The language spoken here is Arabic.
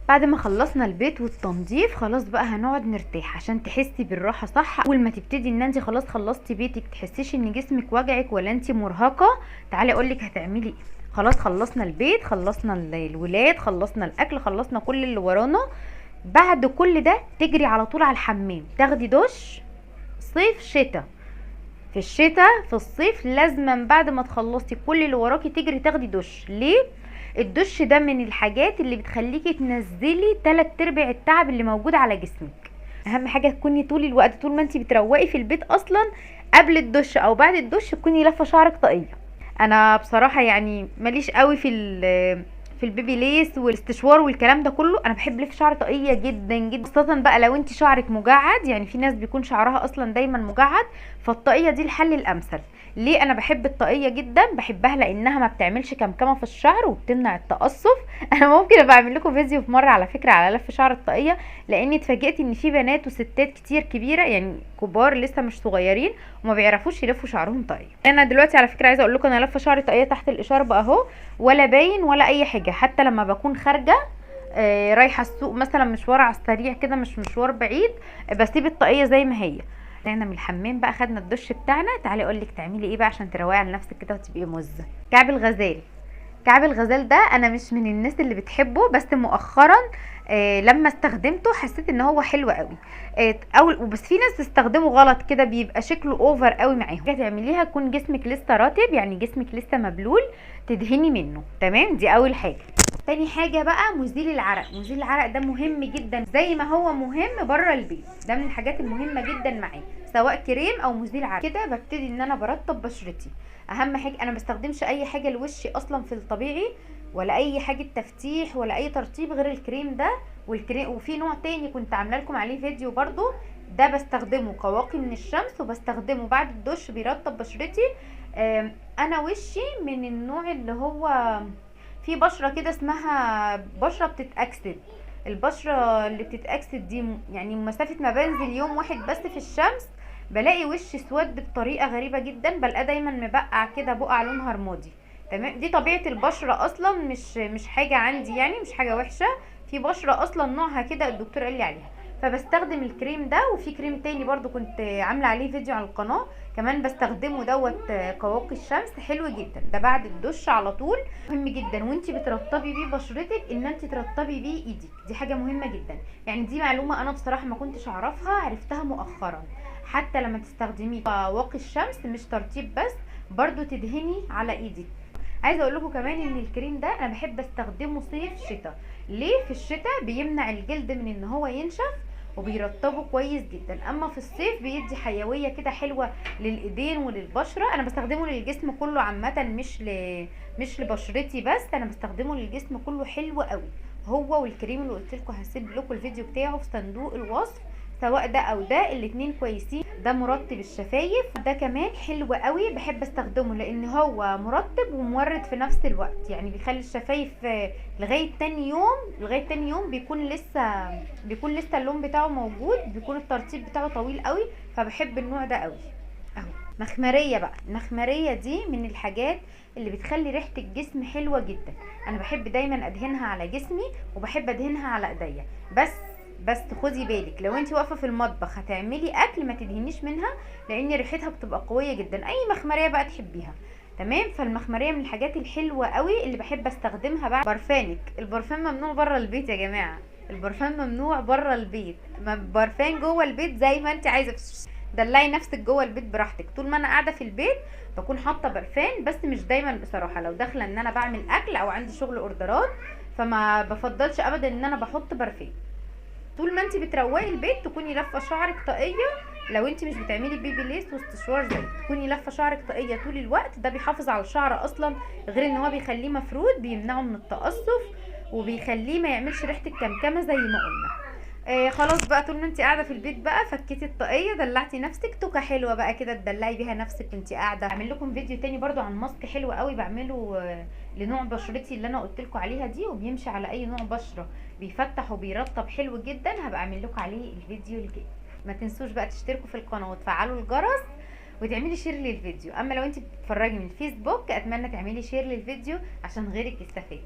بعد ما خلصنا البيت والتنظيف خلاص بقى هنقعد نرتاح عشان تحسي بالراحه. صح، اول ما تبتدي ان انت خلاص خلصتي بيتك تحسيش ان جسمك وجعك ولا انت مرهقه، تعالي اقولك هتعملي ايه. خلاص خلصنا البيت، خلصنا الولاد، خلصنا الاكل، خلصنا كل اللي ورانا. بعد كل ده تجري على طول على الحمام، تاخدي دش. صيف شتاء، في الشتاء في الصيف لازما بعد ما تخلصي كل اللي وراكي تجري تاخدي دش. ليه؟ الدش ده من الحاجات اللي بتخليكي تنزلي 3/4 التعب اللي موجود على جسمك. اهم حاجه تكوني طول الوقت، طول ما انتي بتروقي في البيت اصلا، قبل الدش او بعد الدش تكوني لافه شعرك طاقيه. انا بصراحه يعني ماليش قوي في البيبي ليس والاستشوار والكلام ده كله. انا بحب لف شعر طاقيه جدا جدا، خاصه بقى لو انت شعرك مجعد. يعني في ناس بيكون شعرها اصلا دايما مجعد، فالطاقيه دي الحل الامثل. ليه انا بحب الطاقيه جدا؟ بحبها لانها ما بتعملش كمكمه في الشعر وبتمنع التقصف. انا ممكن ابقى اعمل لكم فيديو في مره على فكره على لف شعر الطاقيه، لاني اتفاجئت ان في بنات وستات كتير كبيره يعني كبار لسه مش صغيرين وما بيعرفوش يلفوا شعرهم طاقيه. انا دلوقتي على فكره عايزه اقول لكم انا لفه شعري طاقيه تحت الاشارب اهو، ولا باين ولا اي حاجه. حتى لما بكون خارجه رايحه السوق مثلا مشوار على السريع كده، مش مشوار بعيد، بسيب الطاقيه زي ما هي. طلعنا من الحمام بقى، خدنا الدش بتاعنا. تعالي اقول لك تعملي ايه بقى عشان تروقي على نفسك كده وتبقي مزه. كعب الغزال. كعب الغزال ده انا مش من الناس اللي بتحبه، بس مؤخرا لما استخدمته حسيت ان هو حلو قوي. بس في ناس تستخدمه غلط كده بيبقى شكله اوفر قوي معاهم. حاجه تعمليها يكون جسمك لسه رطب، يعني جسمك لسه مبلول، تدهني منه. تمام، دي اول حاجه. تاني حاجه بقى مزيل العرق. مزيل العرق ده مهم جدا زي ما هو مهم بره البيت، ده من الحاجات المهمه جدا معايا، سواء كريم او مزيل عرق. كده ببتدي ان انا برطب بشرتي. اهم حاجه انا بستخدمش اي حاجه لوشي اصلا في الطبيعي، ولا اي حاجه تفتيح ولا اي ترطيب غير الكريم ده والكريم. وفي نوع تاني كنت عامله لكم عليه فيديو برضو، ده بستخدمه كواقي من الشمس وبستخدمه بعد الدش بيرطب بشرتي. انا وشي من النوع اللي هو في بشره كده اسمها بشره بتتاكسد. البشره اللي بتتاكسد دي يعني مسافه ما بنزل يوم واحد بس في الشمس بلاقي وشي اسود بطريقه غريبه جدا، بلقاه دايما مبقع كده، بقع لونها رمادي. تمام، دي طبيعه البشره اصلا، مش حاجه عندي يعني، مش حاجه وحشه. في بشره اصلا نوعها كده الدكتور قال لي عليها، فبستخدم الكريم ده. وفي كريم تاني برضو كنت عامله عليه فيديو على القناه كمان بستخدمه دوت كواقي الشمس، حلو جدا. ده بعد الدش على طول، مهم جدا وانتي بترطبي بيه بشرتك ان انتي ترطبي بيه ايدك، دي حاجه مهمه جدا. يعني دي معلومه انا بصراحه ما كنتش اعرفها، عرفتها مؤخرا. حتى لما تستخدميه واقي الشمس مش ترطيب بس، برضو تدهني على ايدك. عايزه اقول لكم كمان ان الكريم ده انا بحب استخدمه صيف شتاء. ليه؟ في الشتاء بيمنع الجلد من ان هو ينشف وبيرطبه كويس جدا، اما في الصيف بيدي حيويه كده حلوه للايدين وللبشره. انا بستخدمه للجسم كله عامه، مش لبشرتي بس، انا بستخدمه للجسم كله، حلو قوي. هو والكريم اللي قلت لكم هسيب لكم الفيديو بتاعه في صندوق الوصف، سواء ده او ده، الاتنين كويسين. ده مرطب الشفايف، ده كمان حلو قوي، بحب استخدمه لان هو مرطب ومورد في نفس الوقت. يعني بيخلي الشفايف لغايه تاني يوم بيكون لسه اللون بتاعه موجود، بيكون الترطيب بتاعه طويل قوي، فبحب النوع ده قوي. اهو مخمريه بقى. المخمريه دي من الحاجات اللي بتخلي ريحه الجسم حلوه جدا. انا بحب دايما ادهنها على جسمي وبحب ادهنها على ايديا. بس خدي بالك لو انت واقفه في المطبخ هتعملي اكل ما تدهنيش منها، لان ريحتها بتبقى قويه جدا. اي مخمريه بقى تحبيها. تمام، فالمخمريه من الحاجات الحلوه قوي اللي بحب استخدمها. بعد برفانك، البرفان ممنوع بره البيت يا جماعه، البرفان ممنوع بره البيت. برفان جوه البيت زي ما انت عايزه، دلعي نفسك جوه البيت براحتك. طول ما انا قاعده في البيت بكون حاطه برفان، بس مش دايما بصراحه. لو داخله ان انا بعمل اكل او عندي شغل اوردرات فما بفضلش ابدا ان انا بحط برفان. طول ما انت بتروقي البيت تكوني لفه شعرك طاقيه. لو انت مش بتعملي بيبي ليس واستشوار زي تكوني لفه شعرك طاقيه طول الوقت. ده بيحافظ على الشعر اصلا، غير ان هو بيخليه مفرود، بيمنعه من التقصف وبيخليه ما يعملش ريحه الكمكمه زي ما قلنا. خلاص بقى، طول ما انت قاعده في البيت بقى فكيتي الطاقيه، دلعتي نفسك توكه حلوه بقى كده تدلعي بيها نفسك وانت قاعده. اعمل لكم فيديو تاني برضو عن ماسك حلو قوي بعمله لنوع بشرتي اللي انا قلت لكم عليها دي، وبيمشي على اي نوع بشره، بيفتح وبيرطب حلو جدا. هبقى اعمل لكم عليه الفيديو الجاي. ما تنسوش بقى تشتركوا في القناه وتفعلوا الجرس وتعملي شير للفيديو. اما لو انت بتتفرجي من فيسبوك اتمنى تعملي شير للفيديو عشان غيرك يستفاد.